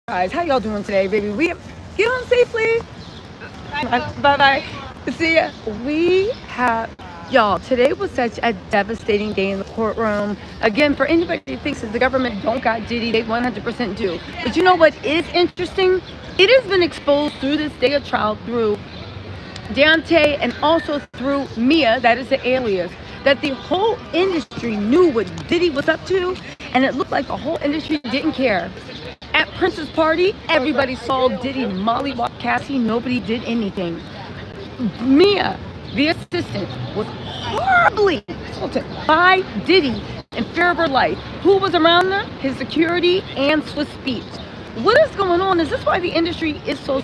Guys, how y'all doing today, baby? We get on safely. Bye bye. See ya. We have y'all. Today was such a devastating day in the courtroom. Again, for anybody who thinks that the government don't got Diddy, they 100% do. But you know what is interesting? It has been exposed through this day of trial through Dante and also through Mia, that is the alias, that the whole industry knew what Diddy was up to, and it looked like the whole industry didn't care. At Prince's party, everybody saw Diddy mollywop Cassie. Nobody did anything. Mia, the assistant, was horribly assaulted by Diddy in fear of her life. Who was around her? His security and Swiss Beats. What is going on? Is this why the industry is so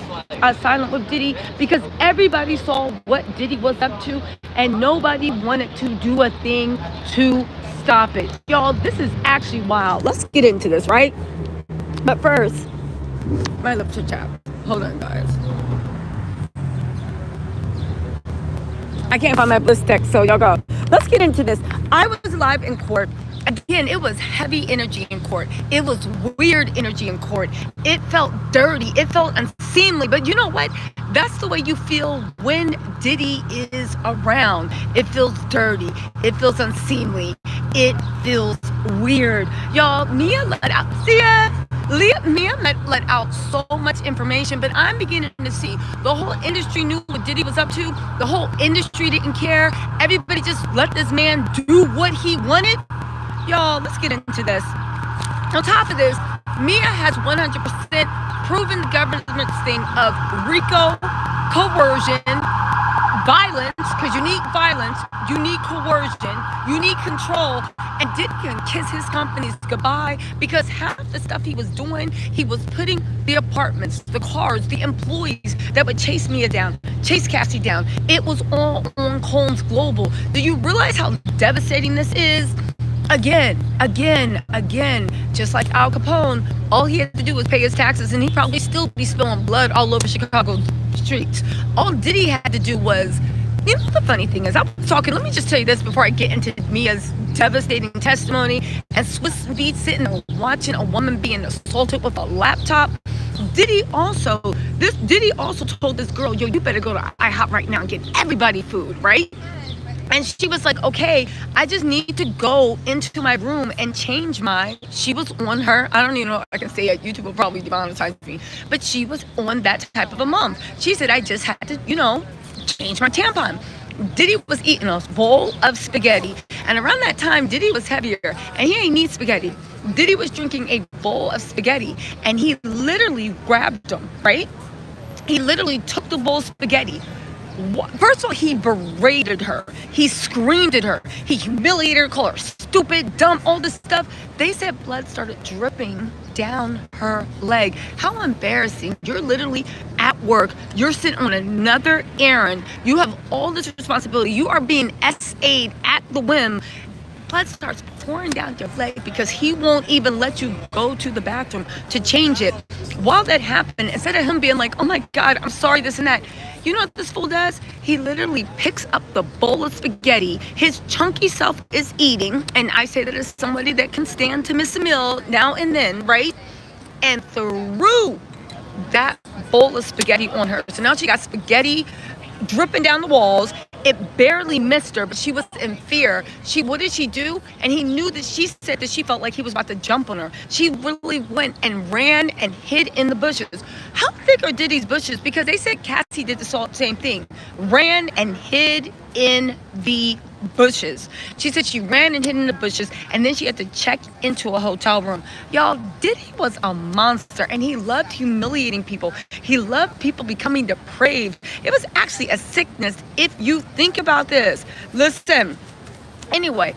silent with Diddy? Because everybody saw what Diddy was up to and nobody wanted to do a thing to stop it. Y'all, this is actually wild. Let's get into this, right? But first, my lips are chapped. Hold on, guys. I can't find my bliss text, so y'all go. Let's get into this. I was live in court. Again, it was heavy energy in court. It was weird energy in court. It felt dirty. It felt unseemly. But you know what? That's the way you feel when Diddy is around. It feels dirty. It feels unseemly. It feels weird. Y'all, Mia let out. See ya? Mia let out so much information, but I'm beginning to see the whole industry knew what Diddy was up to. The whole industry didn't care. Everybody just let this man do what he wanted. Y'all, let's get into this. On top of this, Mia has 100% proven the government's thing of RICO, coercion, violence, because you need violence, you need coercion, you need control, and Diddy can kiss his companies goodbye because half the stuff he was doing, he was putting the apartments, the cars, the employees that would chase Mia down, chase Cassie down. It was all on Combs Global. Do you realize how devastating this is? Again, just like Al Capone, all he had to do was pay his taxes and he'd probably still be spilling blood all over Chicago streets. All Diddy had to do was, you know, the funny thing is, I was talking, let me just tell you this before I get into Mia's devastating testimony and Swiss Beats sitting and watching a woman being assaulted with a laptop. Diddy also told this girl, yo, you better go to IHOP right now and get everybody food, right? And she was like, okay, I just need to go into my room and change she was on her, I don't even know if I can say it, YouTube will probably demonetize me, but she was on that type of a mom. She said, I just had to, change my tampon. Diddy was eating a bowl of spaghetti. And around that time, Diddy was heavier and he ain't need spaghetti. Diddy was drinking a bowl of spaghetti and he literally grabbed him, right? He literally took the bowl of spaghetti. First of all, he berated her. He screamed at her. He humiliated her, called her stupid, dumb, all this stuff. They said blood started dripping down her leg. How embarrassing. You're literally at work. You're sitting on another errand. You have all this responsibility. You are being SA'd at the whim. Blood starts pouring down your leg because he won't even let you go to the bathroom to change it. While that happened, instead of him being like, oh my God, I'm sorry, this and that, you know what this fool does? He literally picks up the bowl of spaghetti his chunky self is eating, and I say that as somebody that can stand to miss a meal now and then, right? And threw that bowl of spaghetti on her. So now she got spaghetti dripping down the walls. It barely missed her, but she was in fear. What did she do? And he knew that she said that she felt like he was about to jump on her. She really went and ran and hid in the bushes. How thick are Diddy's bushes? Because they said Cassie did the same thing. Ran and hid in the bushes. She said she ran and hid in the bushes and then she had to check into a hotel room. Y'all, Diddy was a monster and he loved humiliating people. He loved people becoming depraved. It was actually a sickness if you think about this. Listen. Anyway,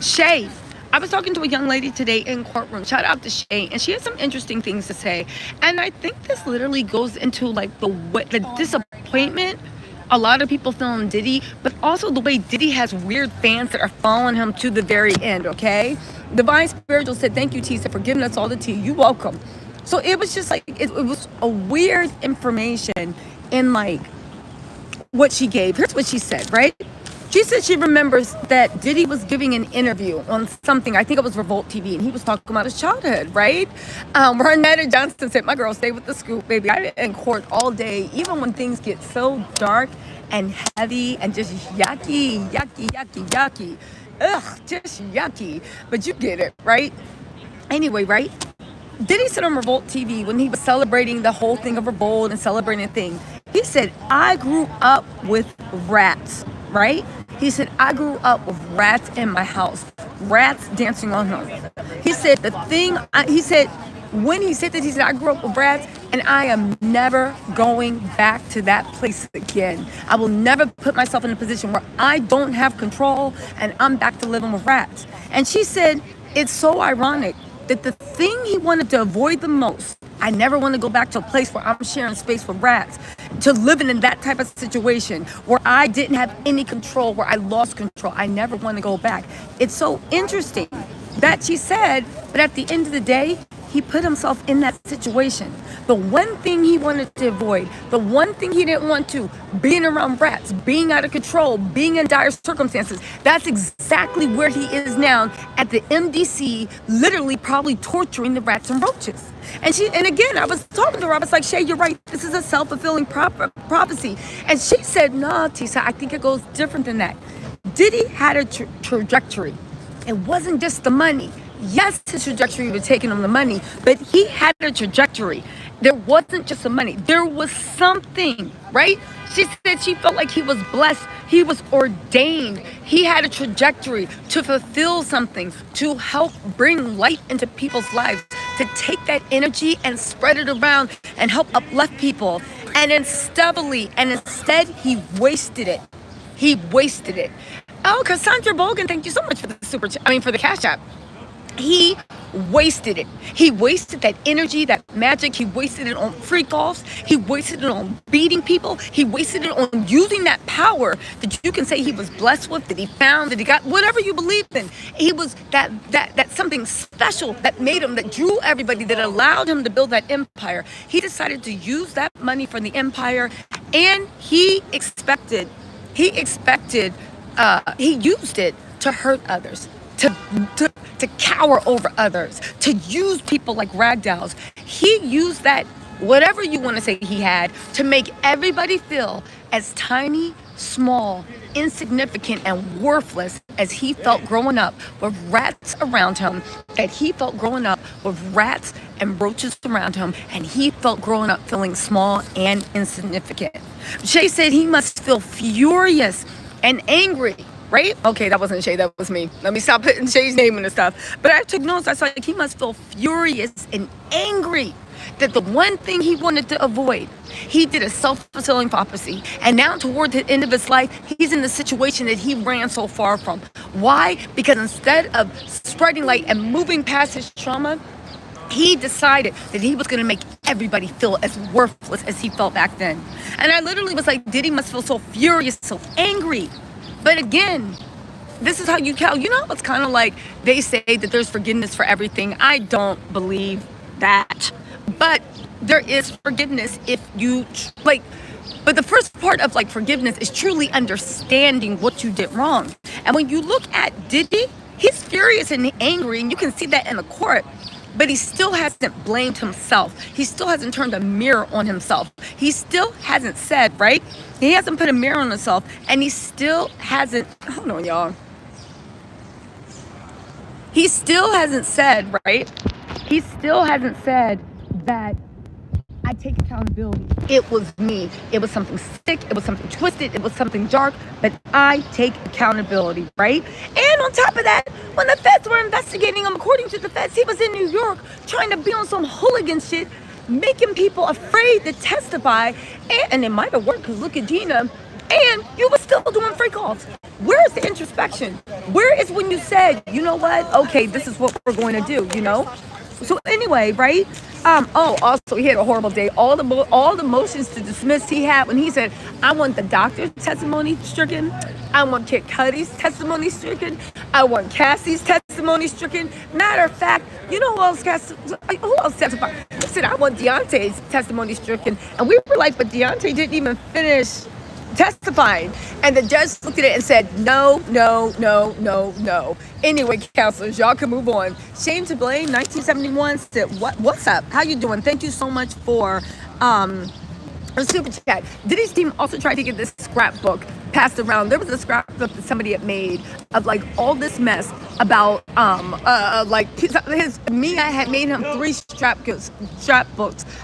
Shay. I was talking to a young lady today in courtroom. Shout out to Shay, and she had some interesting things to say. And I think this literally goes into like the disappointment a lot of people feeling Diddy, but also the way Diddy has weird fans that are following him to the very end, okay? Divine Spiritual said, thank you, Tisa, for giving us all the tea. You welcome. So it was just like, it was a weird information in like what she gave. Here's what she said, right? She said she remembers that Diddy was giving an interview on something, I think it was Revolt TV, and he was talking about his childhood, right? Renetta Johnson said, my girl, stay with the scoop, baby. I'm in court all day, even when things get so dark and heavy and just yucky, yucky, yucky, yucky. Ugh, just yucky. But you get it, right? Anyway, right? Diddy said on Revolt TV when he was celebrating the whole thing of Revolt and celebrating the thing, he said, I grew up with rats, right? He said, I grew up with rats in my house, rats dancing on him. He said, when he said that, he said, I grew up with rats and I am never going back to that place again. I will never put myself in a position where I don't have control and I'm back to living with rats. And she said, it's so ironic that the thing he wanted to avoid the most, I never want to go back to a place where I'm sharing space with rats, to living in that type of situation where I didn't have any control, where I lost control. I never want to go back. It's so interesting that she said, but at the end of the day, he put himself in that situation. The one thing he wanted to avoid, the one thing he didn't want to, being around rats, being out of control, being in dire circumstances, that's exactly where he is now at the MDC, literally probably torturing the rats and roaches. And again, I was talking to her, I was like, Shay, you're right, this is a self-fulfilling prophecy. And she said, no, Tisa, I think it goes different than that. Diddy had a trajectory. It wasn't just the money. Yes, his trajectory was taking him the money, but he had a trajectory. There wasn't just the money. There was something, right? She said she felt like he was blessed. He was ordained. He had a trajectory to fulfill something, to help bring light into people's lives, to take that energy and spread it around and help uplift people. And instead he wasted it. He wasted it. Oh, Cassandra Bogan, thank you so much for the for the Cash App. He wasted it. He wasted that energy, that magic. He wasted it on freak offs. He wasted it on beating people. He wasted it on using that power that you can say he was blessed with, that he found, that he got, whatever you believe in. He was that something special that made him, that drew everybody, that allowed him to build that empire. He decided to use that money for the empire, and he used it to hurt others, to cower over others, to use people like ragdolls. He used that, whatever you want to say he had, to make everybody feel as tiny, small, insignificant, and worthless as he felt growing up with rats around him, that he felt growing up with rats and roaches around him, and he felt growing up feeling small and insignificant. Shay said he must feel furious and angry, right? Okay, that wasn't Shay, that was me. Let me stop putting Shay's name in the stuff. But I took notes. I was like, he must feel furious and angry that the one thing he wanted to avoid, he did a self-fulfilling prophecy. And now toward the end of his life, he's in the situation that he ran so far from. Why? Because instead of spreading light and moving past his trauma, he decided that he was going to make everybody feel as worthless as he felt back then. And I literally was like, Diddy must feel so furious, so angry. But again, this is how you tell. You know, it's kind of like they say that there's forgiveness for everything. I don't believe that. But there is forgiveness if you, but the first part of forgiveness is truly understanding what you did wrong. And when you look at Diddy, he's furious and angry, and you can see that in the court. But he still hasn't blamed himself. He still hasn't turned a mirror on himself. He still hasn't said, right? He hasn't put a mirror on himself. And he still hasn't, hold on, y'all. He still hasn't said, right? He still hasn't said that I take accountability. It was me. It was something sick. It was something twisted. It was something dark. But I take accountability, right? And on top of that, when the feds were investigating him, according to the feds, he was in New York trying to be on some hooligan shit, making people afraid to testify. And it might have worked, because look at Gina. And you were still doing freak offs. Where is the introspection? Where is when you said, you know what? Okay, this is what we're going to do, you know? So anyway, right? Also he had a horrible day. All the motions to dismiss he had when he said, I want the doctor's testimony stricken. I want Kid Cudi's testimony stricken. I want Cassie's testimony stricken. Matter of fact, you know who else testified? He said, I want Deontay's testimony stricken. And we were like, but Deontay didn't even finish testifying. And the judge looked at it and said, no, no, no, no, no. Anyway, counselors, y'all can move on. Shame to blame, 1971 said, what's up? How you doing? Thank you so much for a super chat. Diddy's team also tried to get this scrapbook passed around. There was a scrapbook that somebody had made of like all this mess about like Mia had made him 3 scrapbooks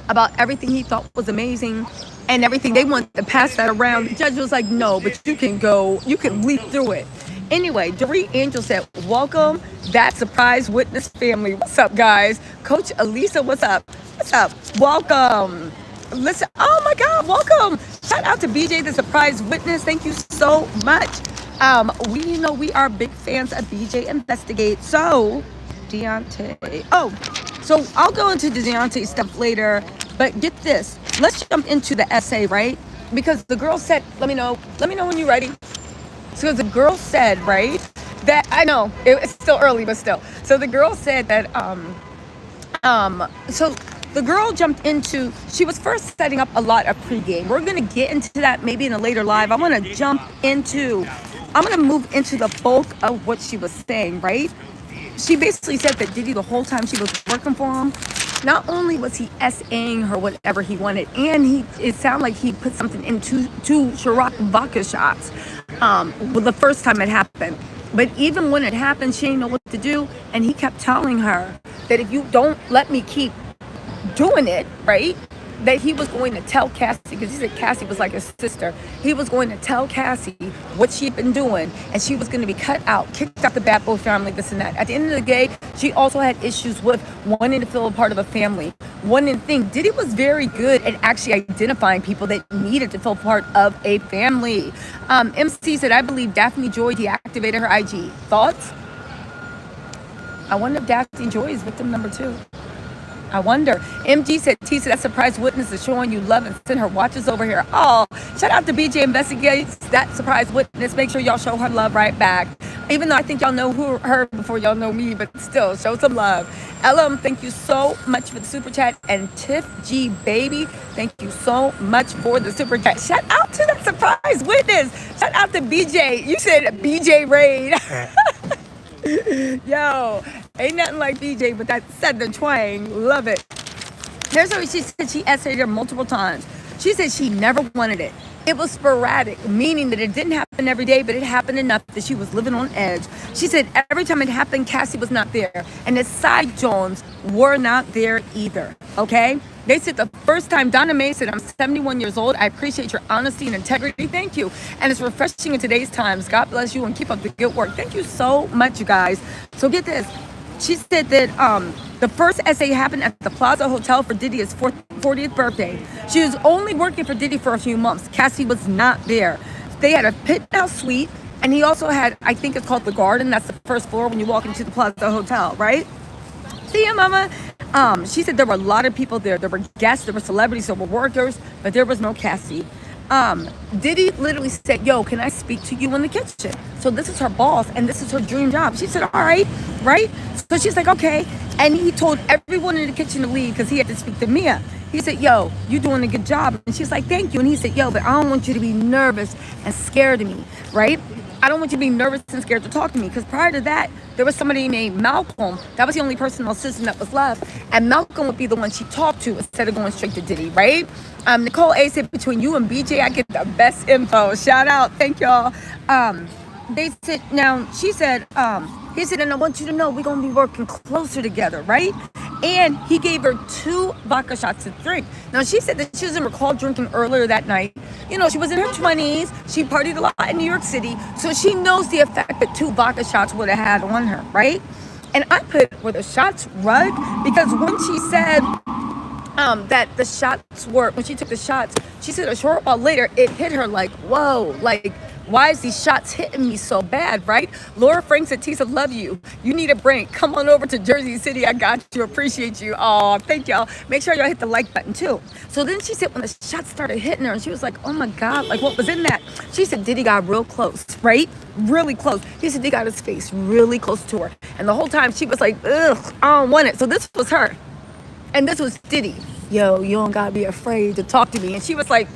about everything he thought was amazing and everything. They wanted to pass that around. The judge was like, no, but you can leaf through it. Anyway, Doree Angel said, welcome that surprise witness family. What's up, guys? Coach Elisa, what's up? What's up? Welcome. Listen, oh my God, welcome. Shout out to BJ, the surprise witness. Thank you so much. We are big fans of BJ Investigate. So, Deontay. Oh, so I'll go into the Deontay stuff later, but get this. Let's jump into the essay, right? Because the girl said, let me know when you're ready. So the girl said, right, that I know it's still early, but still. So the girl said that, so the girl jumped into, she was first setting up a lot of pregame. We're going to get into that maybe in a later live. I'm going to move into the bulk of what she was saying, right? She basically said that Diddy, the whole time she was working for him, not only was he SAing her whatever he wanted, and it sounded like he put something into 2 Ciroc vodka shots the first time it happened. But even when it happened, she didn't know what to do, and he kept telling her that if you don't let me keep doing it, right, that he was going to tell Cassie, because he said Cassie was like his sister. He was going to tell Cassie what she'd been doing, and she was going to be cut out, kicked out the Bad Boy family, this and that. At the end of the day, she also had issues with wanting to feel a part of a family. One thing, Diddy was very good at actually identifying people that needed to feel part of a family. MC said, I believe Daphne Joy deactivated her IG. Thoughts? I wonder if Daphne Joy is victim number 2. I wonder. MG said, T said, that surprise witness is showing you love and send her watches over here. Oh, shout out to BJ Investigates, that surprise witness. Make sure y'all show her love right back. Even though I think y'all know her before y'all know me, but still, show some love. LM, thank you so much for the super chat. And Tiff G Baby, thank you so much for the super chat. Shout out to that surprise witness. Shout out to BJ. You said BJ Raid. Yo, ain't nothing like BJ, but that southern twang, love it. Here's what she said. She essayed her multiple times. She said she never wanted it. It was sporadic, meaning that it didn't happen every day, but it happened enough that she was living on edge. She said every time it happened, Cassie was not there, and the side Jones were not there either, okay? They said the first time, Donna Mae said, I'm 71 years old. I appreciate your honesty and integrity. Thank you. And it's refreshing in today's times. God bless you and keep up the good work. Thank you so much, you guys. So get this. She said that the first essay happened at the Plaza Hotel for Diddy's 40th birthday. She was only working for Diddy for a few months. Cassie was not there. They had a penthouse suite, and he also had, I think it's called the Garden. That's the first floor when you walk into the Plaza Hotel, right? See ya, mama. She said there were a lot of people there. There were guests, there were celebrities, there were workers, but there was no Cassie. Diddy literally said, yo, can I speak to you in the kitchen? So this is her boss, and this is her dream job. She said, all right, right? So she's like, okay. And he told everyone in the kitchen to leave because he had to speak to Mia. He said, yo, you doing a good job. And she's like, thank you. And he said, yo, but I don't want you to be nervous and scared of me, right? I don't want you to be nervous and scared to talk to me. Because prior to that, there was somebody named Malcolm. That was the only personal assistant that was left. And Malcolm would be the one she talked to instead of going straight to Diddy, right? Nicole A said, between you and BJ, I get the best info. Shout out. Thank y'all. They said, now, she said, he said, and I want you to know we're going to be working closer together, right? And he gave her 2 vodka shots to drink. Now, she said that she doesn't recall drinking earlier that night. You know, she was in her 20s. She partied a lot in New York City. So she knows the effect that 2 vodka shots would have had on her, right? And I put, were the shots rugged? Because when she said that the shots were, when she took the shots, she said a short while later, it hit her like, whoa, like, why is these shots hitting me so bad, right? Laura Frank said, Tisa, love you. You need a break. Come on over to Jersey City. I got you. Appreciate you. Oh, thank y'all. Make sure y'all hit the like button too. So then she said when the shots started hitting her, and she was like, oh my God, like what was in that? She said Diddy got real close, right? Really close. He said he got his face really close to her. And the whole time she was like, ugh, I don't want it. So this was her. And this was Diddy. Yo, you don't gotta be afraid to talk to me. And she was like,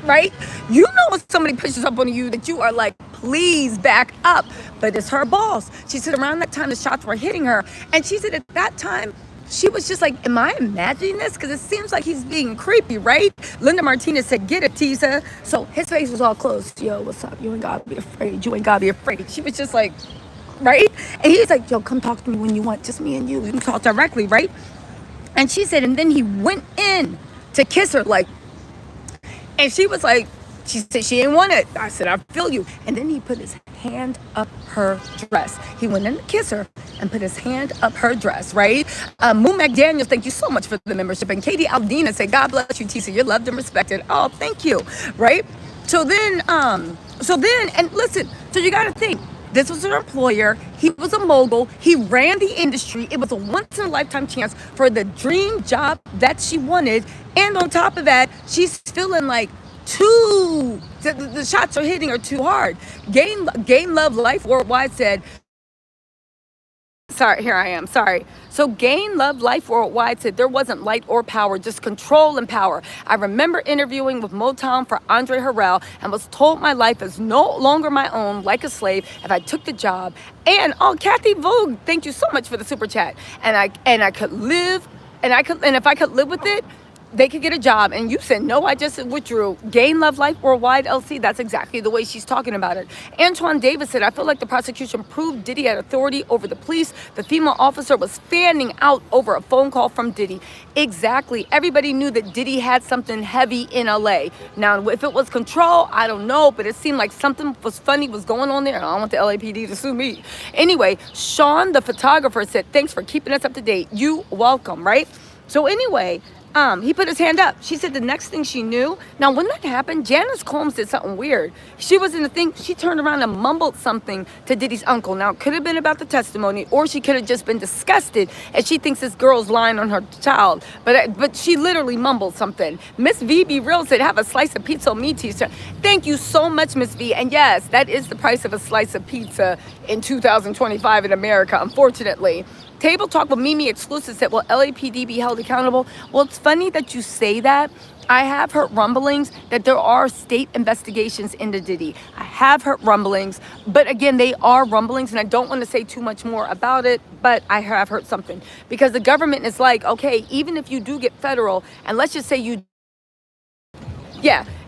right? You know when somebody pushes up on you that you are like, please back up. But it's her boss. She said around that time the shots were hitting her. And she said at that time, she was just like, am I imagining this? Because it seems like he's being creepy, right? Linda Martinez said, get it, Tisa. So his face was all closed. Yo, what's up? You ain't gotta be afraid. You ain't gotta be afraid. She was just like, right? And he's like, yo, come talk to me when you want. Just me and you. You can talk directly, right? And she said, and then he went in to kiss her, like, and she was like, she said she didn't want it. I said, I feel you. And then he put his hand up her dress. He went in to kiss her and put his hand up her dress, right? Moo McDaniels, thank you so much for the membership. And Katie Aldina said, God bless you, Tisa. You're loved and respected. Oh, thank you, right? So then, and listen, so you got to think, this was her employer. He was a mogul. He ran the industry. It was a once-in-a-lifetime chance for the dream job that she wanted. And on top of that, she's feeling like the shots are hitting her too hard. Gain Love Life Worldwide said, sorry, here I am, sorry. So Gain Love Life Worldwide said there wasn't light or power, just control and power. I remember interviewing with Motown for Andre Harrell and was told my life is no longer my own, like a slave, if I took the job. And Kathy Vogue, thank you so much for the super chat. And I could live, and if I could live with it, they could get a job. And you said, no, I just withdrew. Gain Love Life Worldwide, LC, that's exactly the way she's talking about it. Antoine Davis said, I feel like the prosecution proved Diddy had authority over the police. The female officer was fanning out over a phone call from Diddy. Exactly. Everybody knew that Diddy had something heavy in LA. Now, if it was control, I don't know, but it seemed like something was funny was going on there. I don't want the LAPD to sue me. Anyway, Sean, the photographer, said, thanks for keeping us up to date. You welcome, right? So anyway, he put his hand up. She said the next thing she knew, now when that happened, Janice Combs did something weird. She was in the thing, she turned around and mumbled something to Diddy's uncle. Now, it could have been about the testimony, or she could have just been disgusted as she thinks this girl's lying on her child. But she literally mumbled something. Miss V Be Real said, have a slice of pizza on me, Tisha. Thank you so much, Miss V. And yes, that is the price of a slice of pizza in 2025 in America, unfortunately. Table Talk with Mimi Exclusive said, will LAPD be held accountable? Well, it's funny that you say that. I have heard rumblings that there are state investigations into Diddy. I have heard rumblings, but again, they are rumblings, and I don't want to say too much more about it, but I have heard something. Because the government is like, okay, even if you do get federal, and let's just say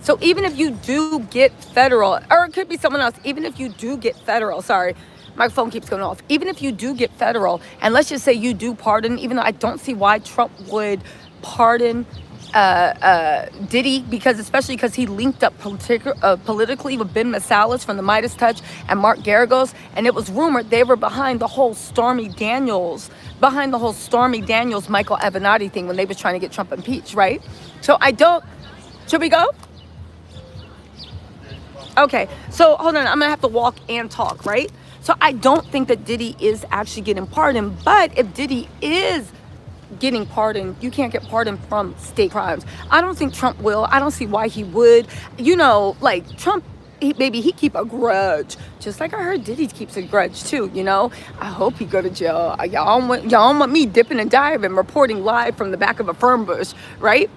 so even if you do get federal, or it could be someone else, even if you do get federal, sorry, my phone keeps going off. Even if you do get federal, and let's just say you do pardon, even though I don't see why Trump would pardon Diddy, especially because he linked up politically with Ben Masalas from the Midas Touch and Mark Garagos, and it was rumored they were behind the whole Stormy Daniels Michael Avenatti thing when they were trying to get Trump impeached, right? So should we go? Okay, so hold on, I'm gonna have to walk and talk, right? So I don't think that Diddy is actually getting pardoned, but if Diddy is getting pardoned, you can't get pardoned from state crimes. I don't think Trump will. I don't see why he would. You know, like Trump, he keep a grudge, just like I heard Diddy keeps a grudge too. You know, I hope he go to jail. Y'all want me dipping and diving, reporting live from the back of a fern bush, right?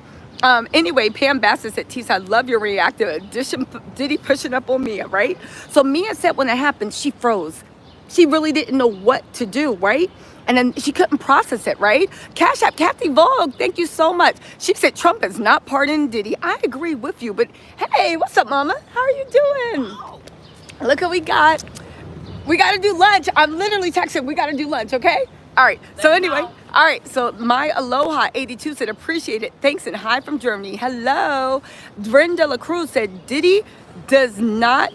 Anyway, Pam Bassett said, Tisa, I love your reactive addition. Diddy pushing up on Mia, right? So Mia said when it happened, she froze. She really didn't know what to do, right? And then she couldn't process it, right? Cash App, Kathy Vogue, thank you so much. She said Trump is not pardoning Diddy. I agree with you, but hey, what's up, mama? How are you doing? Look what we got. We got to do lunch. I'm literally texting, we got to do lunch, okay? All right, so anyway, all right, so my Aloha 82 said, appreciate it. Thanks and hi from Germany. Hello. Brenda La Cruz said, Diddy does not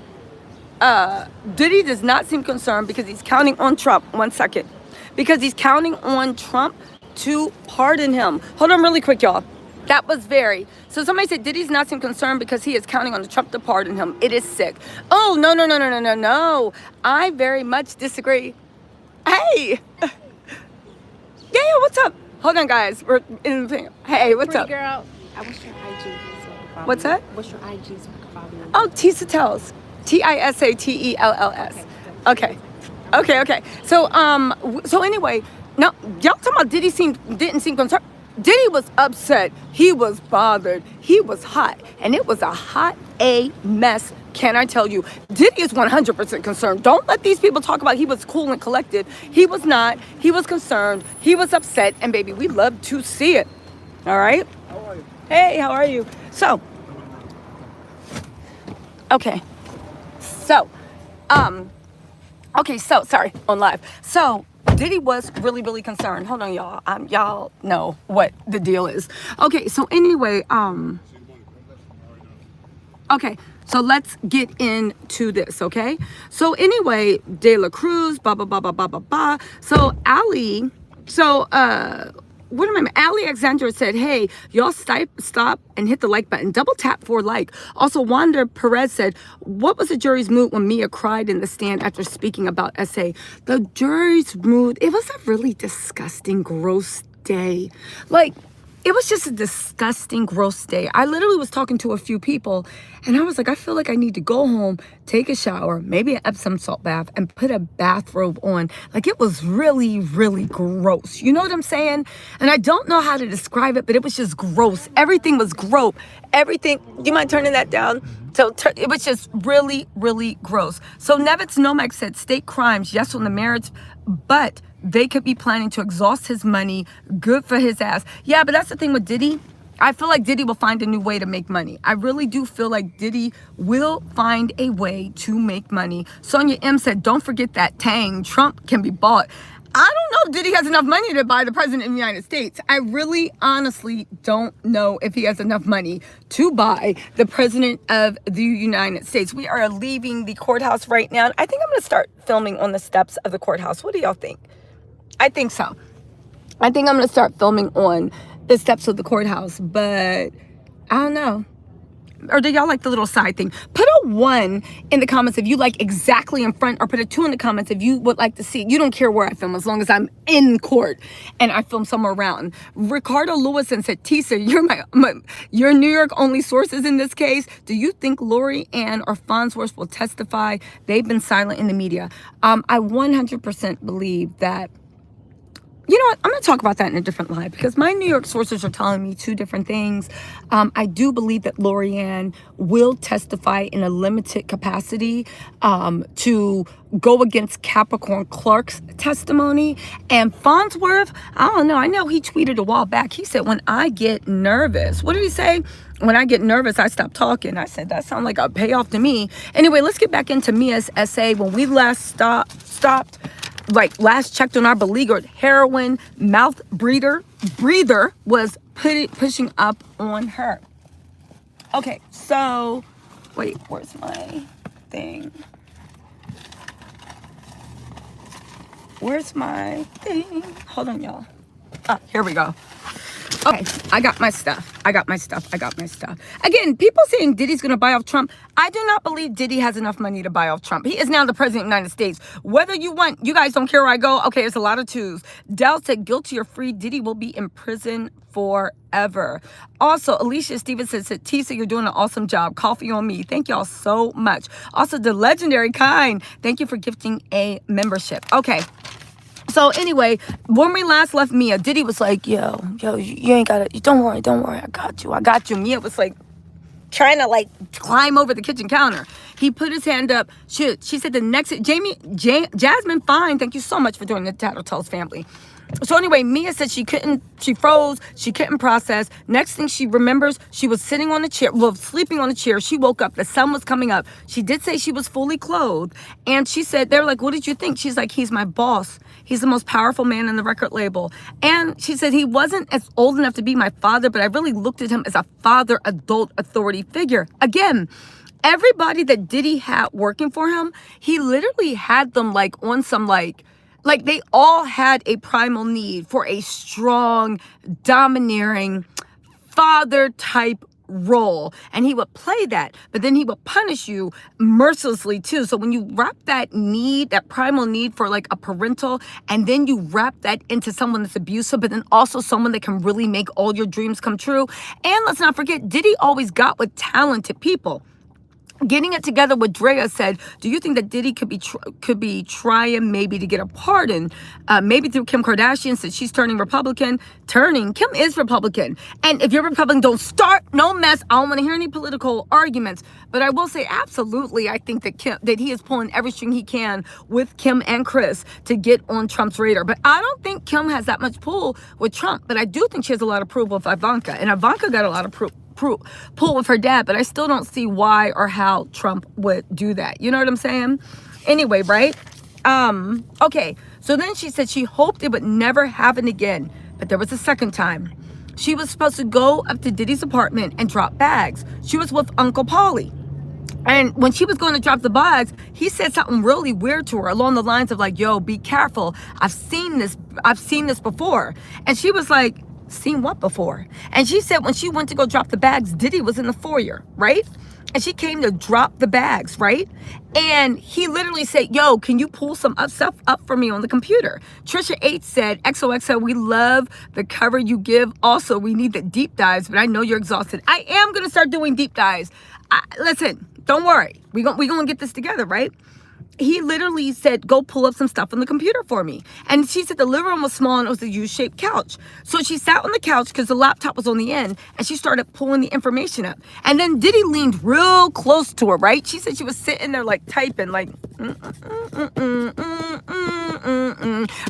seem concerned because he's counting on Trump. 1 second. Because he's counting on Trump to pardon him. Hold on really quick, y'all. That was so somebody said Diddy's not seem concerned because he is counting on Trump to pardon him. It is sick. Oh, no. I very much disagree. Hey. Yeah, what's up? Hold on, guys. We're in the thing. Hey, what's up? Girl, I wish your IG so I can follow What's that? What's your IG so I can follow you? Oh, Tisa Tells. TISATELLS. Okay. So anyway, now y'all talking about Diddy didn't seem concerned. Diddy was upset. He was bothered. He was hot. And it was a hot A mess. Can I tell you? Diddy is 100% concerned. Don't let these people talk about he was cool and collected. He was not. He was concerned. He was upset. And baby, we love to see it. All right? How are you? Hey, how are you? So, okay. So, sorry, on live. So, Diddy was really, really concerned. Hold on, y'all. Y'all know what the deal is. Okay, so anyway, okay, so let's get into this, okay? So anyway, De La Cruz, blah, blah, blah, blah, blah, blah, blah. So Ali, Ali Alexandra said, hey, y'all stop and hit the like button. Double tap for like. Also, Wanda Perez said, what was the jury's mood when Mia cried in the stand after speaking about SA? The jury's mood, it was a really disgusting, gross day. Like, it was just a disgusting, gross day. I literally was talking to a few people and I was like, I feel like I need to go home, take a shower, maybe an Epsom salt bath, and put a bathrobe on. Like, it was really, really gross. You know what I'm saying? And I don't know how to describe it, but it was just gross. Everything was gross. Everything. Do you mind turning that down? So it was just really, really gross. So Nevitz Nomek said state crimes, yes, on the merits, but they could be planning to exhaust his money. Good for his ass. Yeah, but that's the thing with Diddy. I feel like Diddy will find a new way to make money. I really do feel like Diddy will find a way to make money. Sonia M said, don't forget that Tang. Trump can be bought. I don't know if Diddy has enough money to buy the president of the United States. I really honestly don't know if he has enough money to buy the president of the United States. We are leaving the courthouse right now. I think I'm going to start filming on the steps of the courthouse. What do y'all think? I think so. I think I'm going to start filming on the steps of the courthouse, but I don't know. Or do y'all like the little side thing? Put a 1 in the comments if you like exactly in front, or put a 2 in the comments if you would like to see. You don't care where I film as long as I'm in court and I film somewhere around. Ricardo Lewison said, Tisa, you're New York only sources in this case. Do you think Lori Ann or Farnsworth will testify? They've been silent in the media. I 100% believe that. You know what? I'm going to talk about that in a different live because my New York sources are telling me 2 different things. I do believe that Lorianne will testify in a limited capacity to go against Capricorn Clark's testimony. And Farnsworth, I don't know. I know he tweeted a while back. He said, when I get nervous, what did he say? When I get nervous, I stop talking. I said, that sounds like a payoff to me. Anyway, let's get back into Mia's essay. When we last stopped, like last checked on our beleaguered heroin mouth breather was pushing up on her. Okay, so wait, where's my thing? Where's my thing? Hold on, y'all. Here we go. Okay, I got my stuff. Again, people saying Diddy's going to buy off Trump. I do not believe Diddy has enough money to buy off Trump. He is now the president of the United States. Whether you guys don't care where I go. Okay, it's a lot of 2s. Dell said, guilty or free, Diddy will be in prison forever. Also, Alicia Stevenson said, Tisa, you're doing an awesome job. Coffee on me. Thank y'all so much. Also, the legendary Kind, thank you for gifting a membership. Okay. So anyway, when we last left Mia, Diddy was like, yo, you ain't got it. Don't worry. I got you. Mia was like trying to like climb over the kitchen counter. He put his hand up. She said the next, Jasmine Fine, thank you so much for doing the Tattletales family. So anyway, Mia said she froze, she couldn't process. Next thing she remembers, she was sitting on a chair, sleeping on a chair. She woke up, the sun was coming up. She did say she was fully clothed. And she said, they were like, what did you think? She's like, he's my boss. He's the most powerful man in the record label. And she said, he wasn't as old enough to be my father, but I really looked at him as a father, adult authority figure. Again, everybody that Diddy had working for him, he literally had them like on some like they all had a primal need for a strong, domineering father type role. And he would play that, but then he would punish you mercilessly too. So when you wrap that need, that primal need for like a parental, and then you wrap that into someone that's abusive, but then also someone that can really make all your dreams come true. And let's not forget, Diddy always got with talented people. Getting it together with Drea said, do you think that Diddy could be trying maybe to get a pardon, maybe through Kim Kardashian, since she's turning Republican? Kim is Republican. And if you're Republican, don't start no mess. I don't want to hear any political arguments. But I will say, absolutely, I think that he is pulling every string he can with Kim and Chris to get on Trump's radar. But I don't think Kim has that much pull with Trump. But I do think she has a lot of proof with Ivanka. And Ivanka got a lot of pull with her dad, but I still don't see why or how Trump would do that. You know what I'm saying? Anyway, right? Okay. So then she said she hoped it would never happen again, but there was a second time. She was supposed to go up to Diddy's apartment and drop bags. She was with Uncle Paulie. And when she was going to drop the bags, he said something really weird to her along the lines of like, yo, be careful. I've seen this before. And she was like, seen what before? And she said when she went to go drop the bags, Diddy was in the foyer, right? And she came to drop the bags, right? And he literally said, yo, can you pull some stuff up for me on the computer? Trisha H said, XOXO, we love the cover you give. Also, we need the deep dives, but I know you're exhausted. I am going to start doing deep dives. Listen, don't worry. We gonna get this together, right? He literally said, go pull up some stuff on the computer for me. And she said the living room was small and it was a U-shaped couch. So she sat on the couch because the laptop was on the end and she started pulling the information up. And then Diddy leaned real close to her, right? She said she was sitting there like typing like,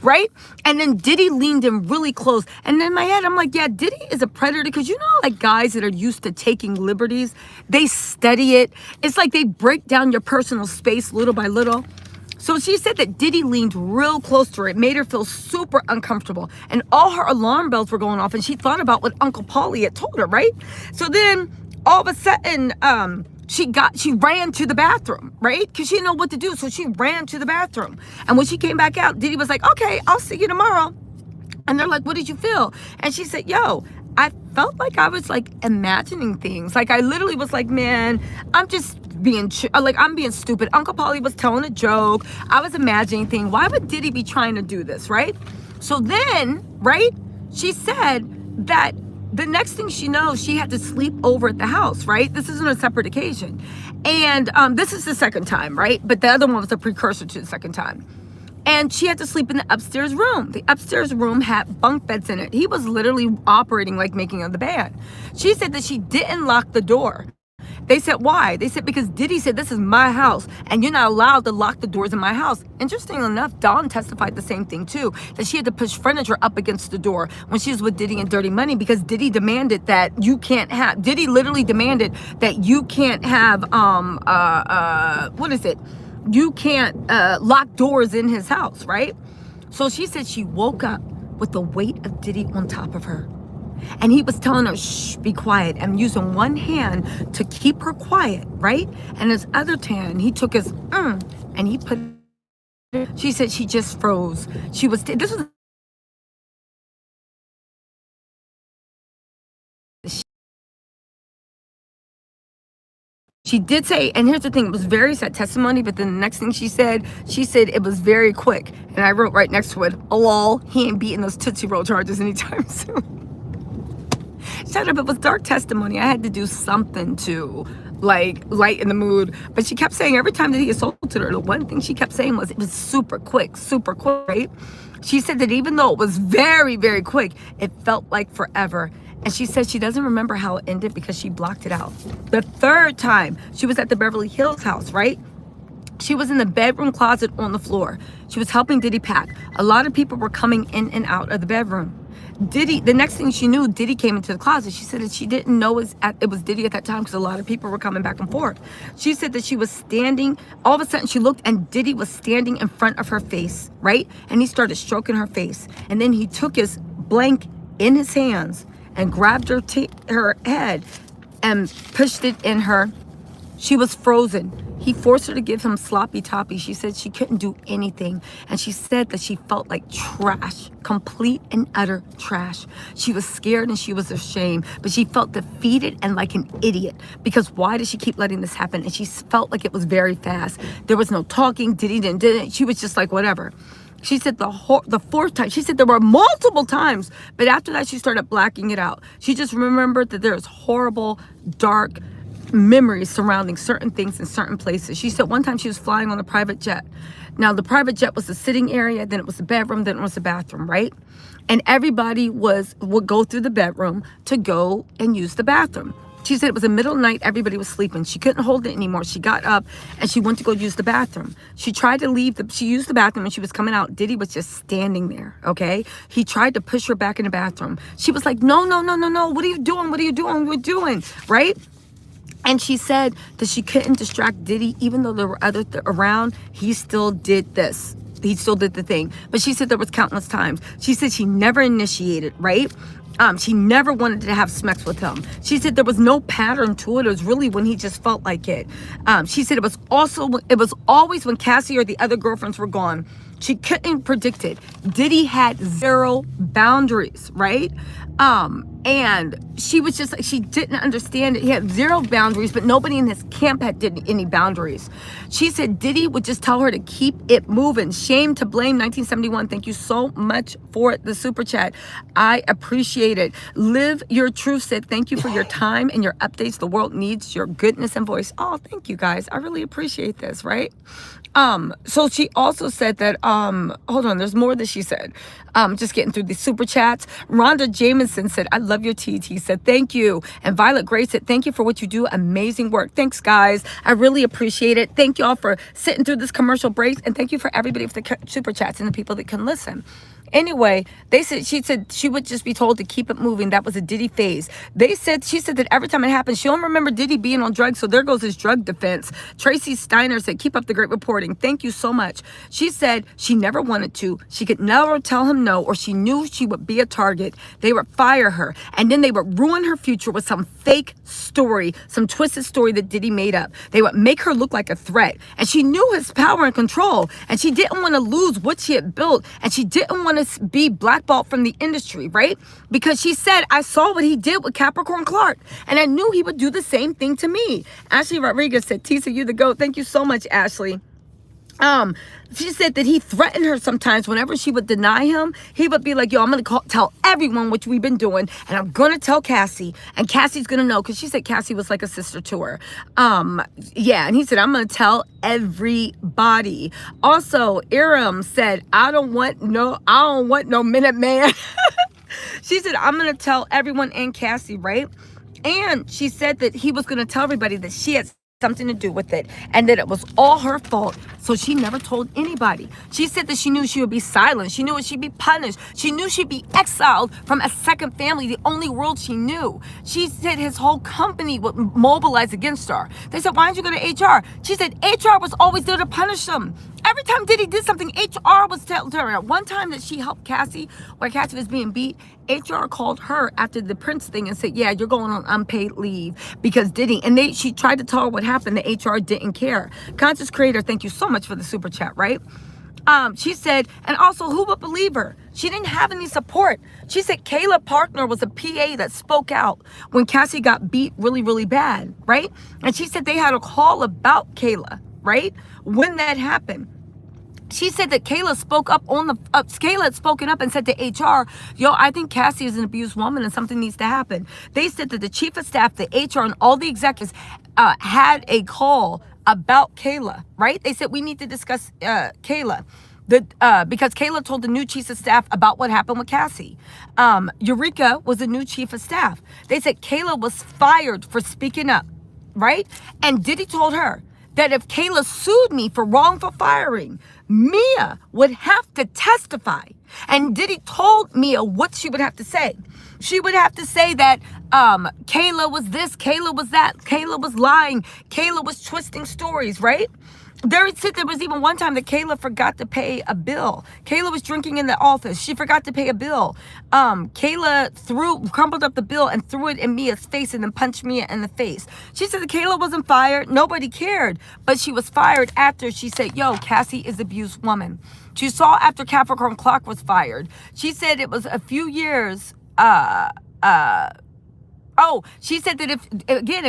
right? And then Diddy leaned in really close. And in my head, I'm like, yeah, Diddy is a predator because you know, like guys that are used to taking liberties, they study it. It's like they break down your personal space little by little. So she said that Diddy leaned real close to her. It made her feel super uncomfortable. And all her alarm bells were going off. And she thought about what Uncle Paulie had told her, right? So then all of a sudden, she ran to the bathroom, right? Because she didn't know what to do. So she ran to the bathroom. And when she came back out, Diddy was like, okay, I'll see you tomorrow. And they're like, what did you feel? And she said, yo, I felt like I was like imagining things. Like I literally was like, man, I'm just I'm being stupid. Uncle Paulie was telling a joke. I was imagining things. Why would Diddy be trying to do this, right? So then, right, she said that the next thing she knows, she had to sleep over at the house, right? This isn't a separate occasion. And this is the second time, right? But the other one was a precursor to the second time. And she had to sleep in the upstairs room. The upstairs room had bunk beds in it. He was literally operating like making of the band. She said that she didn't lock the door. They said, why? They said, because Diddy said, this is my house, and you're not allowed to lock the doors in my house. Interestingly enough, Dawn testified the same thing, too, that she had to push furniture up against the door when she was with Diddy and Dirty Money because Diddy demanded that you can't have, Diddy literally demanded that you can't have, you can't lock doors in his house, right? So she said she woke up with the weight of Diddy on top of her. And he was telling her, shh, be quiet, and using one hand to keep her quiet, right? And his other hand, he took his, and he put it. She said she just froze. She was, this was, she did say, and here's the thing, it was very sad testimony, but then the next thing she said it was very quick. And I wrote right next to it, lol, he ain't beating those Tootsie Roll charges anytime soon. Shut up, it was dark testimony. I had to do something to like lighten the mood. But she kept saying every time that he assaulted her, the one thing she kept saying was it was super quick, right? She said that even though it was very, very quick, it felt like forever. And she said she doesn't remember how it ended because she blocked it out. The third time, she was at the Beverly Hills house, right? She was in the bedroom closet on the floor. She was helping Diddy pack. A lot of people were coming in and out of the bedroom. Diddy, the next thing she knew, Diddy came into the closet. She said that she didn't know it was Diddy at that time because a lot of people were coming back and forth. She said that she was standing, all of a sudden she looked and Diddy was standing in front of her face, right? And he started stroking her face. And then he took his blank in his hands and grabbed her head and pushed it in her. She was frozen. He forced her to give him sloppy toppy. She said she couldn't do anything. And she said that she felt like trash, complete and utter trash. She was scared and she was ashamed, but she felt defeated and like an idiot because why did she keep letting this happen? And she felt like it was very fast. There was no talking, didn't. She was just like, whatever. She said the fourth time, she said there were multiple times, but after that she started blacking it out. She just remembered that there was horrible, dark, memories surrounding certain things in certain places. She said one time she was flying on a private jet. Now the private jet was the sitting area, then it was the bedroom, then it was the bathroom, right? And everybody would go through the bedroom to go and use the bathroom. She said it was the middle of the night, everybody was sleeping. She couldn't hold it anymore. She got up and she went to go use the bathroom. She tried to leave, she used the bathroom and she was coming out. Diddy was just standing there, okay? He tried to push her back in the bathroom. She was like, no, no, no, no, no. What are you doing? What are you doing? We're doing, right? And she said that she couldn't distract Diddy, even though there were others around, he still did this. He still did the thing. But she said there was countless times. She said she never initiated, right? She never wanted to have sex with him. She said there was no pattern to it. It was really when he just felt like it. She said it was always when Cassie or the other girlfriends were gone. She couldn't predict it. Diddy had zero boundaries, right? And she was just like, she didn't understand it. He had zero boundaries, but nobody in his camp had any boundaries. She said Diddy would just tell her to keep it moving. Shame to blame 1971. Thank you so much for the super chat. I appreciate it. Live Your Truth said, thank you for your time and your updates. The world needs your goodness and voice. Oh, thank you guys. I really appreciate this, right? So she also said that, hold on, there's more that she said. Just getting through the super chats. Rhonda Jamison said, I love your TT, said, thank you. And Violet Gray said, thank you for what you do. Amazing work. Thanks, guys. I really appreciate it. Thank y'all for sitting through this commercial break. And thank you for everybody for the super chats and the people that can listen. Anyway, she said she would just be told to keep it moving. That was a Diddy phase. She said that every time it happened, she don't remember Diddy being on drugs. So there goes his drug defense. Tracy Steiner said, keep up the great reporting. Thank you so much. She said she never wanted to. She could never tell him no, or she knew she would be a target. They would fire her. And then they would ruin her future with some fake story, some twisted story that Diddy made up. They would make her look like a threat. And she knew his power and control. And she didn't want to lose what she had built. And she didn't want to be blackballed from the industry, right? Because she said, I saw what he did with Capricorn Clark, and I knew he would do the same thing to me. Ashley Rodriguez said, Tisa, you the GOAT. Thank you so much, Ashley. She said that he threatened her sometimes. Whenever she would deny him, he would be like, yo, I'm going to tell everyone what we've been doing, and I'm going to tell Cassie, and Cassie's going to know, because she said Cassie was like a sister to her. Yeah, and he said, I'm going to tell everybody. Also, Iram said, I don't want no Minute Man. She said, I'm going to tell everyone and Cassie, right? And she said that he was going to tell everybody that she had something to do with it and that it was all her fault. So she never told anybody. She said that she knew she would be silenced. She knew she'd be punished. She knew she'd be exiled from a second family, the only world she knew. She said his whole company would mobilize against her. They said, why didn't you go to HR? She said HR was always there to punish them. Every time Diddy did something, HR was telling her. One time that she helped Cassie, where Cassie was being beat, HR called her after the Prince thing and said, yeah, you're going on unpaid leave because Diddy. And she tried to tell her what happened. The HR didn't care. Conscious Creator, thank you so much for the super chat, right? She said, and also, who would believe her? She didn't have any support. She said Kayla Parkner was a PA that spoke out when Cassie got beat really, really bad, right? And she said they had a call about Kayla, right? When that happened. She said that Kayla spoke up Kayla had spoken up and said to HR, yo, I think Cassie is an abused woman and something needs to happen. They said that the chief of staff, the HR, and all the executives had a call about Kayla, right? They said we need to discuss Kayla. Because Kayla told the new chief of staff about what happened with Cassie. Eureka was the new chief of staff. They said Kayla was fired for speaking up, right? And Diddy told her that if Kayla sued me for wrongful firing, Mia would have to testify. And Diddy told Mia what she would have to say. She would have to say that Kayla was this, Kayla was that, Kayla was lying, Kayla was twisting stories, right? There was even one time that Kayla forgot to pay a bill. Kayla was drinking in the office. She forgot to pay a bill. Kayla crumpled up the bill and threw it in Mia's face and then punched Mia in the face. She said that Kayla wasn't fired. Nobody cared. But she was fired after she said, yo, Cassie is an abused woman. She saw after Capricorn Clark was fired. She said it was a few years, Oh, she said that if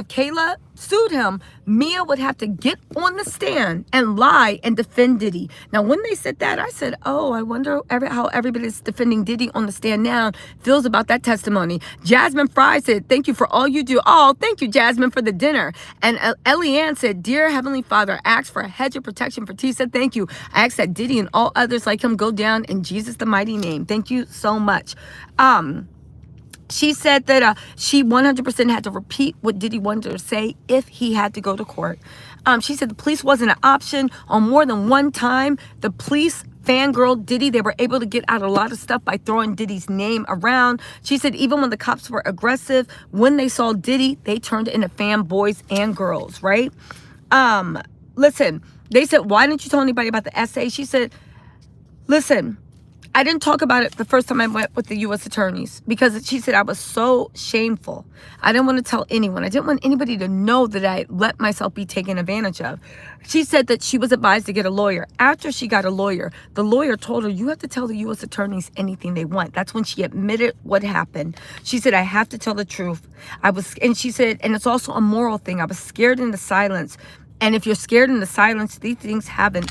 Kayla sued him, Mia would have to get on the stand and lie and defend Diddy. Now, when they said that, I said, oh, I wonder how everybody's defending Diddy on the stand now feels about that testimony. Jasmine Fry said, thank you for all you do. Oh, thank you, Jasmine, for the dinner. And Elianne said, dear Heavenly Father, I ask for a hedge of protection for T. Said, thank you. I ask that Diddy and all others like him go down in Jesus the mighty name. Thank you so much. She said that she 100% had to repeat what Diddy wanted her to say if he had to go to court. She said the police wasn't an option. On more than one time, the police fangirl Diddy. They were able to get out a lot of stuff by throwing Diddy's name around. She said even when the cops were aggressive, when they saw Diddy, they turned into fanboys and girls, right? Listen, they said, why didn't you tell anybody about the essay? She said, listen, I didn't talk about it the first time I went with the U.S. attorneys because she said I was so shameful. I didn't want to tell anyone. I didn't want anybody to know that I let myself be taken advantage of. She said that she was advised to get a lawyer. After she got a lawyer, the lawyer told her, you have to tell the U.S. attorneys anything they want. That's when she admitted what happened. She said, I have to tell the truth. And she said, and it's also a moral thing. I was scared in the silence. And if you're scared in the silence, these things happen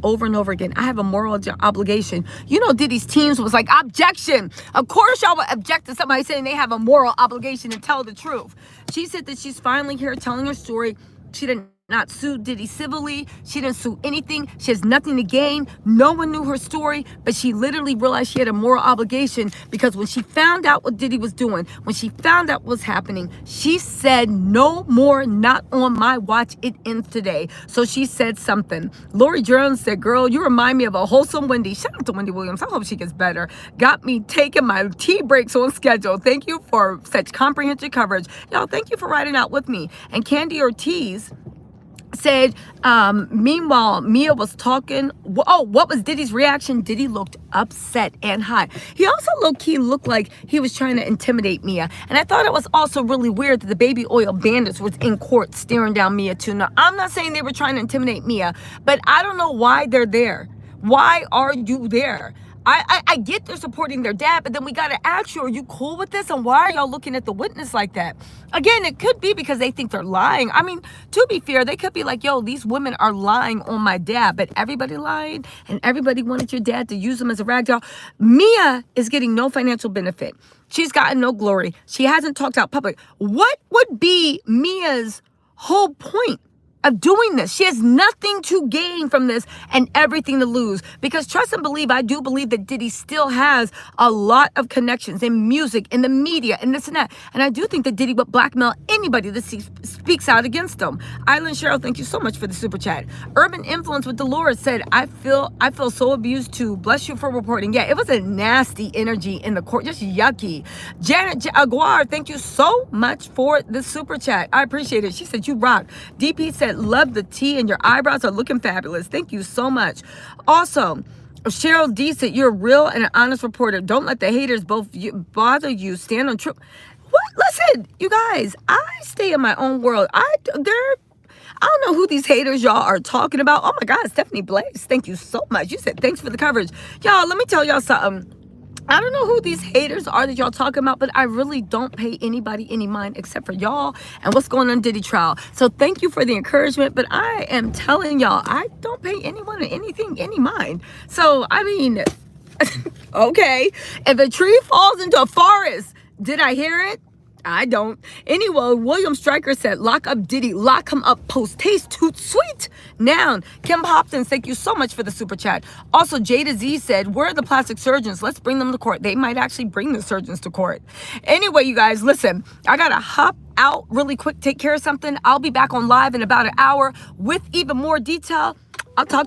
over and over again. I have a moral obligation. You know, Diddy's teams was like, objection. Of course y'all would object to somebody saying they have a moral obligation to tell the truth. She said that she's finally here telling her story. She didn't not sue Diddy civilly. She didn't sue anything. She has nothing to gain. No one knew her story, but she literally realized she had a moral obligation because when she found out what Diddy was doing, when she found out what was happening, she said, no more, not on my watch. It ends today. So she said something. Lori Jones said, girl, you remind me of a wholesome Wendy. Shout out to Wendy Williams. I hope she gets better. Got me taking my tea breaks on schedule. Thank you for such comprehensive coverage. Y'all, thank you for riding out with me. And Candy Ortiz said, meanwhile, Mia was talking. Oh, what was Diddy's reaction? Diddy looked upset and high. He also low-key looked like he was trying to intimidate Mia. And I thought it was also really weird that the baby oil bandits was in court staring down Mia too. Now, I'm not saying they were trying to intimidate Mia, but I don't know why they're there. Why are you there? I get they're supporting their dad, but then we got to ask you, are you cool with this? And why are y'all looking at the witness like that? Again, it could be because they think they're lying. I mean, to be fair, they could be like, yo, these women are lying on my dad, but everybody lied and everybody wanted your dad to use them as a ragdoll. Mia is getting no financial benefit. She's gotten no glory. She hasn't talked out public. What would be Mia's whole point of doing this? She has nothing to gain from this and everything to lose. Because trust and believe, I do believe that Diddy still has a lot of connections in music, in the media, and this and that. And I do think that Diddy would blackmail anybody that speaks out against them. Island Cheryl, thank you so much for the super chat. Urban Influence with Dolores said, I feel so abused too. Bless you for reporting. Yeah, it was a nasty energy in the court, just yucky. Janet Aguar, thank you so much for the super chat. I appreciate it. She said, you rock. DP said, love the tea and your eyebrows are looking fabulous. Thank you so much. Also, Cheryl D said, you're a real and an honest reporter. Don't let the haters bother you. Stand on truth. What? Listen, you guys, I stay in my own world. I don't know who these haters y'all are talking about. Oh my God, Stephanie Blaze, thank you so much. You said thanks for the coverage. Y'all, let me tell y'all something. I don't know who these haters are that y'all talking about, but I really don't pay anybody any mind except for y'all and what's going on in Diddy trial. So thank you for the encouragement, but I am telling y'all, I don't pay anyone or anything any mind. So, I mean, okay. If a tree falls into a forest, did I hear it? I don't. Anyway, William Stryker said, lock up Diddy, lock him up post taste toot sweet. Noun. Kim Hopkins, thank you so much for the super chat. Also, Jada Z said, where are the plastic surgeons? Let's bring them to court. They might actually bring the surgeons to court. Anyway, you guys, listen, I got to hop out really quick, take care of something. I'll be back on live in about an hour with even more detail. I'll talk to you.